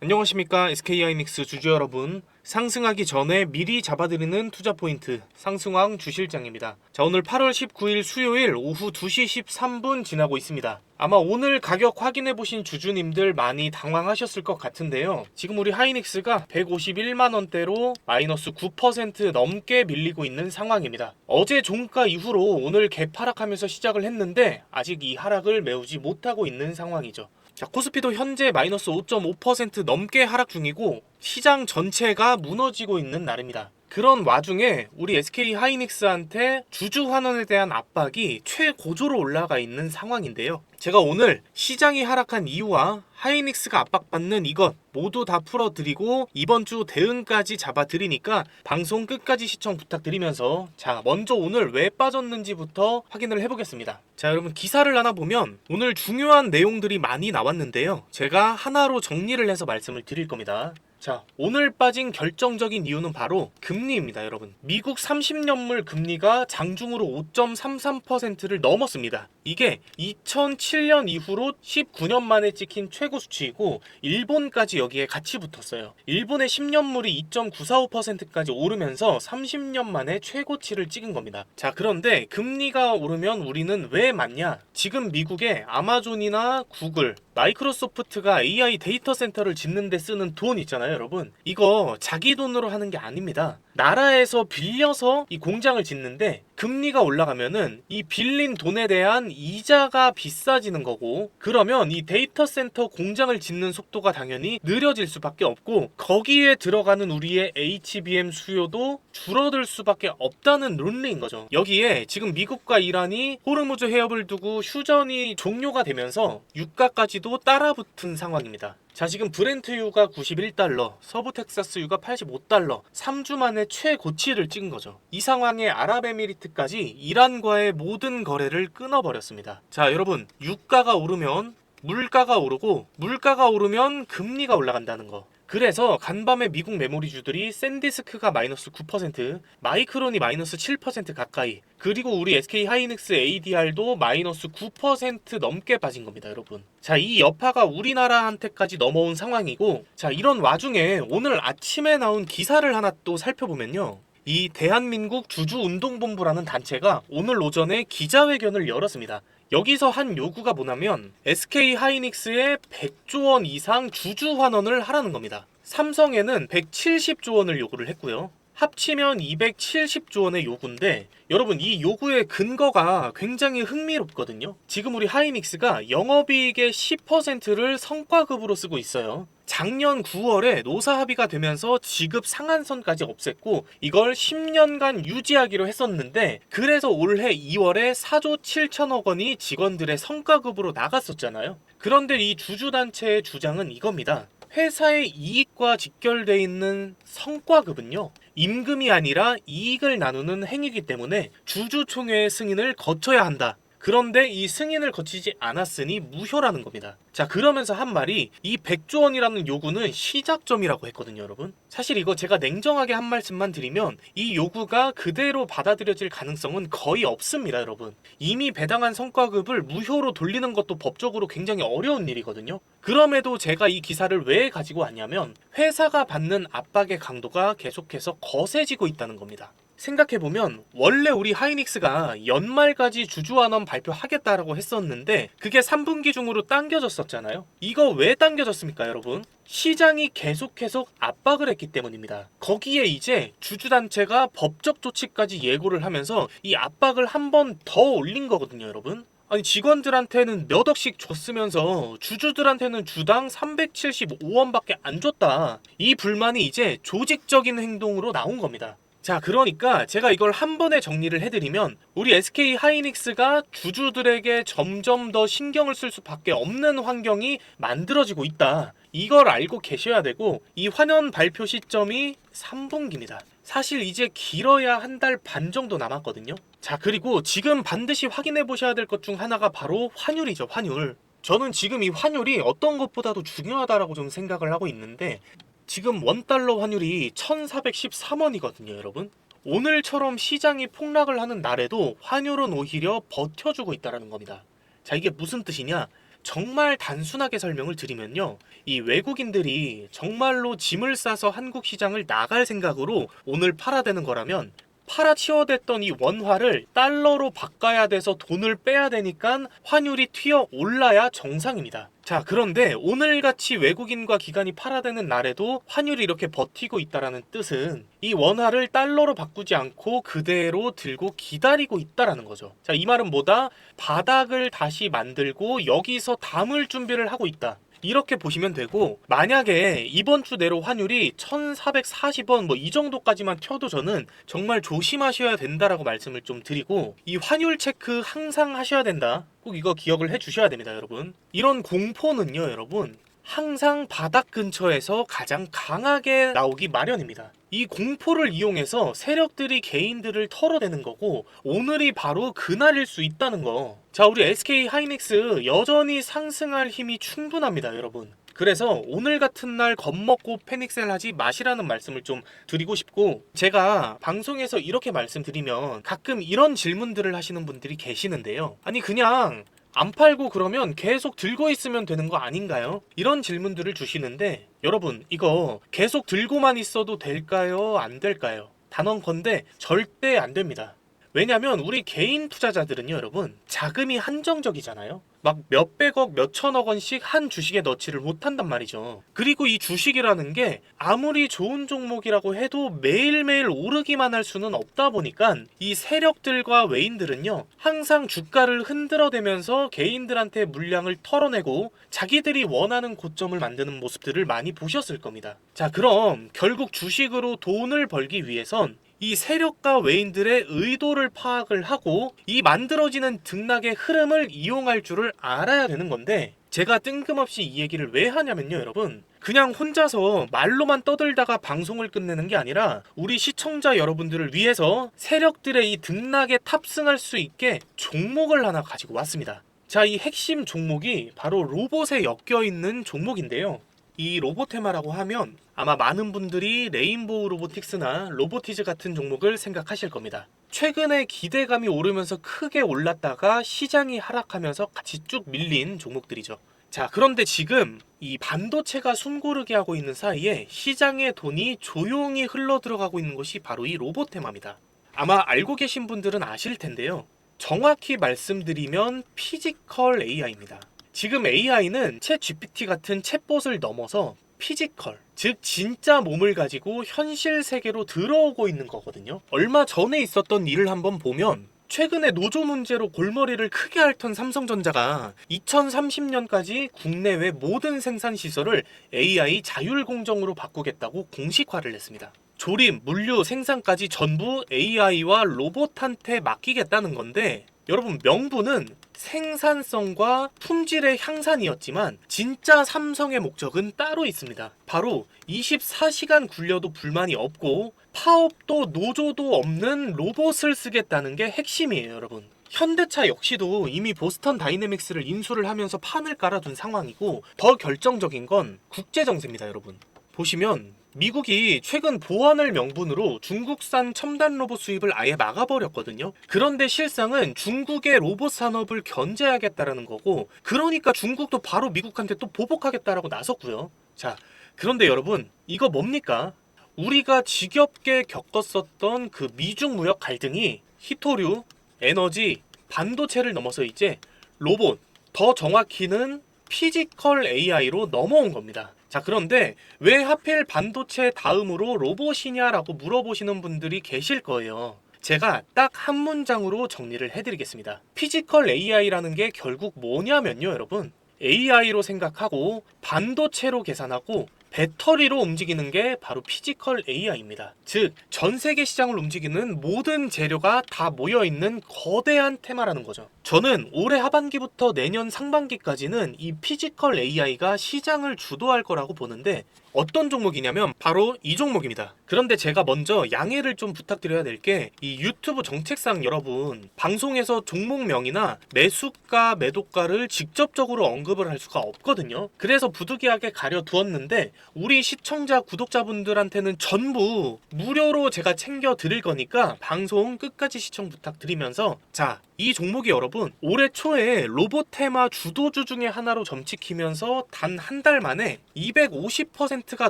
안녕하십니까, SK하이닉스 주주 여러분. 상승하기 전에 미리 잡아드리는 투자 포인트 상승왕 주실장입니다. 자, 오늘 8월 19일 수요일 오후 2시 13분 지나고 있습니다. 아마 오늘 가격 확인해 보신 주주님들 많이 당황하셨을 것 같은데요. 지금 우리 하이닉스가 151만 원대로 마이너스 9% 넘게 밀리고 있는 상황입니다. 어제 종가 이후로 오늘 개파락하면서 시작을 했는데 아직 이 하락을 메우지 못하고 있는 상황이죠. 자, 코스피도 현재 마이너스 5.5% 넘게 하락 중이고 시장 전체가 무너지고 있는 날입니다. 그런 와중에 우리 SK 하이닉스한테 주주 환원에 대한 압박이 최고조로 올라가 있는 상황인데요. 제가 오늘 시장이 하락한 이유와 하이닉스가 압박받는 이것 모두 다 풀어드리고 이번 주 대응까지 잡아드리니까 방송 끝까지 시청 부탁드리면서, 자, 먼저 오늘 왜 빠졌는지부터 확인을 해보겠습니다. 자, 여러분, 기사를 하나 보면 오늘 중요한 내용들이 많이 나왔는데요. 제가 하나로 정리를 해서 말씀을 드릴 겁니다. 자, 오늘 빠진 결정적인 이유는 바로 금리입니다, 여러분. 미국 30년물 금리가 장중으로 5.33%를 넘었습니다. 이게 2007년 이후로 19년 만에 찍힌 최고 수치이고 일본까지 여기에 같이 붙었어요. 일본의 10년물이 2.945%까지 오르면서 30년 만에 최고치를 찍은 겁니다. 자, 그런데 금리가 오르면 우리는 왜 맞냐? 지금 미국의 아마존이나 구글, 마이크로소프트가 AI 데이터 센터를 짓는 데 쓰는 돈 있잖아요, 여러분. 이거 자기 돈으로 하는 게 아닙니다. 나라에서 빌려서 이 공장을 짓는데 금리가 올라가면은 이 빌린 돈에 대한 이자가 비싸지는 거고, 그러면 이 데이터 센터 공장을 짓는 속도가 당연히 느려질 수밖에 없고 거기에 들어가는 우리의 HBM 수요도 줄어들 수밖에 없다는 논리인 거죠. 여기에 지금 미국과 이란이 호르무즈 해협을 두고 휴전이 종료가 되면서 유가까지도 따라붙은 상황입니다. 자, 지금 브렌트유가 91달러, 서부 텍사스유가 85달러, 3주 만에 최고치를 찍은 거죠. 이 상황에 아랍에미리트까지 이란과의 모든 거래를 끊어버렸습니다. 자, 여러분, 유가가 오르면 물가가 오르고 물가가 오르면 금리가 올라간다는 거. 그래서 간밤에 미국 메모리주들이 샌디스크가 마이너스 9%, 마이크론이 마이너스 7% 가까이, 그리고 우리 SK 하이닉스 ADR도 마이너스 9% 넘게 빠진 겁니다, 여러분. 자, 이 여파가 우리나라한테까지 넘어온 상황이고, 자, 이런 와중에 오늘 아침에 나온 기사를 하나 또 살펴보면요. 이 대한민국 주주운동본부라는 단체가 오늘 오전에 기자회견을 열었습니다. 여기서 한 요구가 뭐냐면 SK 하이닉스에 100조 원 이상 주주 환원을 하라는 겁니다. 삼성에는 170조 원을 요구를 했고요. 합치면 270조 원의 요구인데, 여러분, 이 요구의 근거가 굉장히 흥미롭거든요. 지금 우리 하이닉스가 영업이익의 10%를 성과급으로 쓰고 있어요. 작년 9월에 노사 합의가 되면서 지급 상한선까지 없앴고 이걸 10년간 유지하기로 했었는데, 그래서 올해 2월에 4조 7천억 원이 직원들의 성과급으로 나갔었잖아요. 그런데 이 주주단체의 주장은 이겁니다. 회사의 이익과 직결되어 있는 성과급은요, 임금이 아니라 이익을 나누는 행위이기 때문에 주주총회의 승인을 거쳐야 한다. 그런데 이 승인을 거치지 않았으니 무효라는 겁니다. 자, 그러면서 한 말이 이 100조 원이라는 요구는 시작점이라고 했거든요, 여러분. 사실 이거 제가 냉정하게 한 말씀만 드리면 이 요구가 그대로 받아들여질 가능성은 거의 없습니다, 여러분. 이미 배당한 성과급을 무효로 돌리는 것도 법적으로 굉장히 어려운 일이거든요. 그럼에도 제가 이 기사를 왜 가지고 왔냐면 회사가 받는 압박의 강도가 계속해서 거세지고 있다는 겁니다. 생각해보면 원래 우리 하이닉스가 연말까지 주주환원 발표하겠다라고 했었는데 그게 3분기 중으로 당겨졌었잖아요. 이거 왜 당겨졌습니까, 여러분? 시장이 계속해서 압박을 했기 때문입니다. 거기에 이제 주주단체가 법적 조치까지 예고를 하면서 이 압박을 한 번 더 올린 거거든요, 여러분. 아니, 직원들한테는 몇 억씩 줬으면서 주주들한테는 주당 375원밖에 안 줬다. 이 불만이 이제 조직적인 행동으로 나온 겁니다. 자, 그러니까 제가 이걸 한 번에 정리를 해드리면 우리 SK 하이닉스가 주주들에게 점점 더 신경을 쓸 수밖에 없는 환경이 만들어지고 있다. 이걸 알고 계셔야 되고, 이 환원 발표 시점이 3분기입니다. 사실 이제 길어야 한 달 반 정도 남았거든요. 자, 그리고 지금 반드시 확인해 보셔야 될 것 중 하나가 바로 환율이죠, 환율. 저는 지금 이 환율이 어떤 것보다도 중요하다라고 좀 생각을 하고 있는데, 지금 원달러 환율이 1413원이거든요, 여러분. 오늘처럼 시장이 폭락을 하는 날에도 환율은 오히려 버텨주고 있다는 겁니다. 자, 이게 무슨 뜻이냐? 정말 단순하게 설명을 드리면요. 이 외국인들이 정말로 짐을 싸서 한국 시장을 나갈 생각으로 오늘 팔아대는 거라면 팔아치워댔던 이 원화를 달러로 바꿔야 돼서 돈을 빼야 되니까 환율이 튀어 올라야 정상입니다. 자, 그런데 오늘같이 외국인과 기관이 팔아대는 날에도 환율이 이렇게 버티고 있다라는 뜻은 이 원화를 달러로 바꾸지 않고 그대로 들고 기다리고 있다라는 거죠. 자, 이 말은 뭐다? 바닥을 다시 만들고 여기서 담을 준비를 하고 있다. 이렇게 보시면 되고, 만약에 이번 주 내로 환율이 1440원 뭐 이 정도까지만 튀어도 저는 정말 조심하셔야 된다라고 말씀을 좀 드리고, 이 환율 체크 항상 하셔야 된다. 꼭 이거 기억을 해 주셔야 됩니다, 여러분. 이런 공포는요, 여러분, 항상 바닥 근처에서 가장 강하게 나오기 마련입니다. 이 공포를 이용해서 세력들이 개인들을 털어내는 거고, 오늘이 바로 그날일 수 있다는 거. 자, 우리 SK 하이닉스 여전히 상승할 힘이 충분합니다, 여러분. 그래서 오늘 같은 날 겁먹고 패닉셀 하지 마시라는 말씀을 좀 드리고 싶고, 제가 방송에서 이렇게 말씀드리면 가끔 이런 질문들을 하시는 분들이 계시는데요. 아니, 그냥 안 팔고 그러면 계속 들고 있으면 되는 거 아닌가요? 이런 질문들을 주시는데, 여러분, 이거 계속 들고만 있어도 될까요? 안 될까요? 단언컨대 절대 안 됩니다. 왜냐면 우리 개인 투자자들은요, 여러분, 자금이 한정적이잖아요. 막 몇백억, 몇천억 원씩 한 주식에 넣지를 못한단 말이죠. 그리고 이 주식이라는 게 아무리 좋은 종목이라고 해도 매일매일 오르기만 할 수는 없다 보니까 이 세력들과 외인들은요, 항상 주가를 흔들어대면서 개인들한테 물량을 털어내고 자기들이 원하는 고점을 만드는 모습들을 많이 보셨을 겁니다. 자, 그럼 결국 주식으로 돈을 벌기 위해선 이 세력과 외인들의 의도를 파악을 하고 이 만들어지는 등락의 흐름을 이용할 줄을 알아야 되는 건데, 제가 뜬금없이 이 얘기를 왜 하냐면요, 여러분, 그냥 혼자서 말로만 떠들다가 방송을 끝내는 게 아니라 우리 시청자 여러분들을 위해서 세력들의 이 등락에 탑승할 수 있게 종목을 하나 가지고 왔습니다. 자, 이 핵심 종목이 바로 로봇에 엮여있는 종목인데요. 이 로보테마라고 하면 아마 많은 분들이 레인보우 로보틱스나 로보티즈 같은 종목을 생각하실 겁니다. 최근에 기대감이 오르면서 크게 올랐다가 시장이 하락하면서 같이 쭉 밀린 종목들이죠. 자, 그런데 지금 이 반도체가 숨고르게 하고 있는 사이에 시장의 돈이 조용히 흘러 들어가고 있는 것이 바로 이 로보테마입니다. 아마 알고 계신 분들은 아실 텐데요. 정확히 말씀드리면 피지컬 AI입니다. 지금 AI는 챗 GPT 같은 챗봇을 넘어서 피지컬, 즉 진짜 몸을 가지고 현실 세계로 들어오고 있는 거거든요. 얼마 전에 있었던 일을 한번 보면, 최근에 노조 문제로 골머리를 크게 앓던 삼성전자가 2030년까지 국내외 모든 생산 시설을 AI 자율공정으로 바꾸겠다고 공식화를 했습니다. 조립, 물류, 생산까지 전부 AI와 로봇한테 맡기겠다는 건데, 여러분, 명분은 생산성과 품질의 향상이었지만 진짜 삼성의 목적은 따로 있습니다. 바로 24시간 굴려도 불만이 없고 파업도 노조도 없는 로봇을 쓰겠다는 게 핵심이에요, 여러분. 현대차 역시도 이미 보스턴 다이내믹스를 인수를 하면서 판을 깔아둔 상황이고, 더 결정적인 건 국제정세입니다, 여러분. 보시면 미국이 최근 보안을 명분으로 중국산 첨단 로봇 수입을 아예 막아버렸거든요. 그런데 실상은 중국의 로봇 산업을 견제하겠다라는 거고, 그러니까 중국도 바로 미국한테 또 보복하겠다라고 나섰고요. 자, 그런데 여러분, 이거 뭡니까? 우리가 지겹게 겪었었던 그 미중 무역 갈등이 히토류, 에너지, 반도체를 넘어서 이제 로봇, 더 정확히는 피지컬 AI로 넘어온 겁니다. 자, 그런데 왜 하필 반도체 다음으로 로봇이냐라고 물어보시는 분들이 계실 거예요. 제가 딱 한 문장으로 정리를 해드리겠습니다. 피지컬 AI라는 게 결국 뭐냐면요, 여러분, AI로 생각하고 반도체로 계산하고 배터리로 움직이는 게 바로 피지컬 AI입니다. 즉, 전 세계 시장을 움직이는 모든 재료가 다 모여있는 거대한 테마라는 거죠. 저는 올해 하반기부터 내년 상반기까지는 이 피지컬 AI가 시장을 주도할 거라고 보는데, 어떤 종목이냐면 바로 이 종목입니다. 그런데 제가 먼저 양해를 좀 부탁드려야 될 게, 이 유튜브 정책상 여러분, 방송에서 종목명이나 매수가, 매도가를 직접적으로 언급을 할 수가 없거든요. 그래서 부득이하게 가려두었는데, 우리 시청자, 구독자분들한테는 전부 무료로 제가 챙겨 드릴 거니까 방송 끝까지 시청 부탁드리면서, 자, 이 종목이 여러분 올해 초에 로보테마 주도주 중에 하나로 점찍히면서 단 한 달 만에 250%가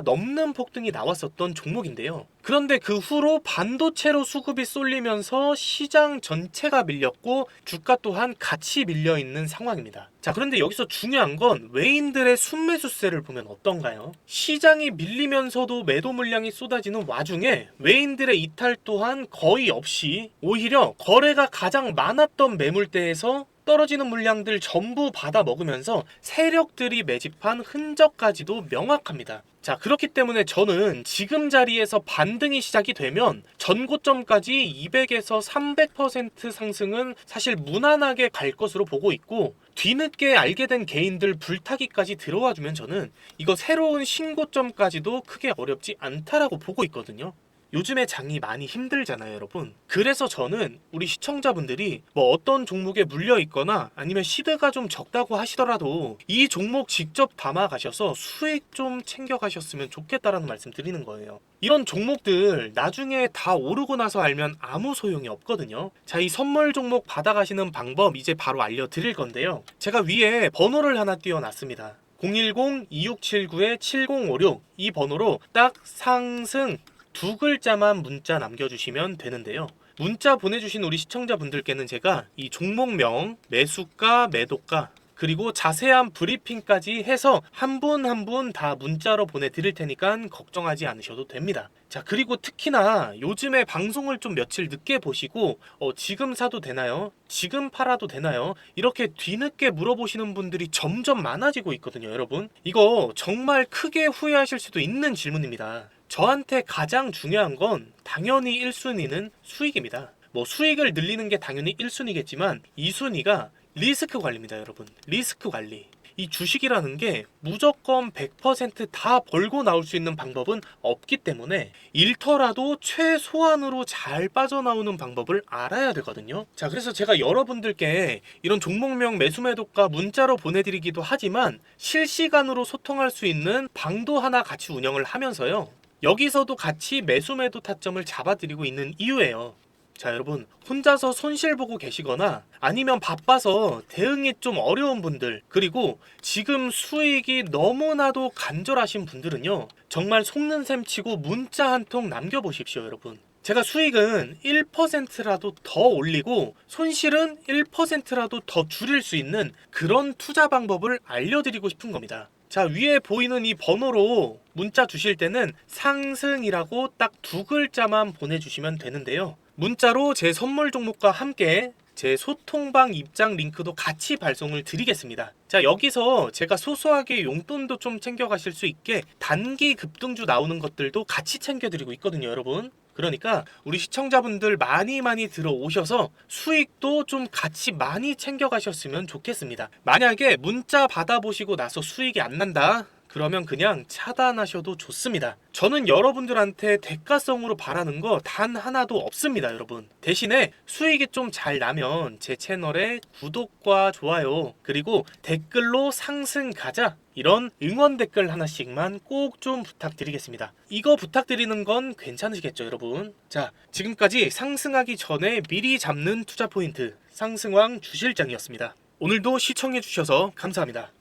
넘는 폭등이 나왔었던 종목인데요. 그런데 그 후로 반도체로 수급이 쏠리면서 시장 전체가 밀렸고 주가 또한 같이 밀려있는 상황입니다. 자, 그런데 여기서 중요한 건 외인들의 순매수세를 보면 어떤가요? 시장이 밀리면서도 매도 물량이 쏟아지는 와중에 외인들의 이탈 또한 거의 없이 오히려 거래가 가장 많았던 매물대에서 떨어지는 물량들 전부 받아 먹으면서 세력들이 매집한 흔적까지도 명확합니다. 자, 그렇기 때문에 저는 지금 자리에서 반등이 시작이 되면 전고점까지 200에서 300% 상승은 사실 무난하게 갈 것으로 보고 있고, 뒤늦게 알게 된 개인들 불타기까지 들어와 주면 저는 이거 새로운 신고점까지도 크게 어렵지 않다라고 보고 있거든요. 요즘에 장이 많이 힘들잖아요, 여러분. 그래서 저는 우리 시청자분들이 뭐 어떤 종목에 물려 있거나 아니면 시드가 좀 적다고 하시더라도 이 종목 직접 담아 가셔서 수익 좀 챙겨 가셨으면 좋겠다라는 말씀 드리는 거예요. 이런 종목들 나중에 다 오르고 나서 알면 아무 소용이 없거든요. 자, 이 선물 종목 받아 가시는 방법 이제 바로 알려드릴 건데요. 제가 위에 번호를 하나 띄워놨습니다. 010-2679-7056 이 번호로 딱 상승 두 글자만 문자 남겨주시면 되는데요. 문자 보내주신 우리 시청자분들께는 제가 이 종목명, 매수가, 매도가, 그리고 자세한 브리핑까지 해서 한 분 한 분 다 문자로 보내드릴 테니까 걱정하지 않으셔도 됩니다. 자, 그리고 특히나 요즘에 방송을 좀 며칠 늦게 보시고 지금 사도 되나요? 지금 팔아도 되나요? 이렇게 뒤늦게 물어보시는 분들이 점점 많아지고 있거든요, 여러분. 이거 정말 크게 후회하실 수도 있는 질문입니다. 저한테 가장 중요한 건 당연히 1순위는 수익입니다. 뭐 수익을 늘리는 게 당연히 1순위겠지만 2순위가 리스크 관리입니다, 여러분. 리스크 관리. 이 주식이라는 게 무조건 100% 벌고 나올 수 있는 방법은 없기 때문에 잃더라도 최소한으로 잘 빠져나오는 방법을 알아야 되거든요. 자, 그래서 제가 여러분들께 이런 종목명 매수 매도가 문자로 보내드리기도 하지만 실시간으로 소통할 수 있는 방도 하나 같이 운영을 하면서요, 여기서도 같이 매수 매도 타점을 잡아드리고 있는 이유예요. 자, 여러분 혼자서 손실 보고 계시거나 아니면 바빠서 대응이 좀 어려운 분들, 그리고 지금 수익이 너무나도 간절하신 분들은요, 정말 속는 셈 치고 문자 한 통 남겨보십시오, 여러분. 제가 수익은 1%라도 더 올리고 손실은 1%라도 더 줄일 수 있는 그런 투자 방법을 알려드리고 싶은 겁니다. 자, 위에 보이는 이 번호로 문자 주실 때는 상승이라고 딱 두 글자만 보내주시면 되는데요. 문자로 제 선물 종목과 함께 제 소통방 입장 링크도 같이 발송을 드리겠습니다. 자, 여기서 제가 소소하게 용돈도 좀 챙겨가실 수 있게 단기 급등주 나오는 것들도 같이 챙겨드리고 있거든요, 여러분. 그러니까 우리 시청자분들 많이 들어오셔서 수익도 좀 같이 많이 챙겨가셨으면 좋겠습니다. 만약에 문자 받아보시고 나서 수익이 안 난다, 그러면 그냥 차단하셔도 좋습니다. 저는 여러분들한테 대가성으로 바라는 거 단 하나도 없습니다, 여러분. 대신에 수익이 좀 잘 나면 제 채널에 구독과 좋아요, 그리고 댓글로 상승 가자, 이런 응원 댓글 하나씩만 꼭 좀 부탁드리겠습니다. 이거 부탁드리는 건 괜찮으시겠죠, 여러분? 자, 지금까지 상승하기 전에 미리 잡는 투자 포인트 상승왕 주실장이었습니다. 오늘도 시청해주셔서 감사합니다.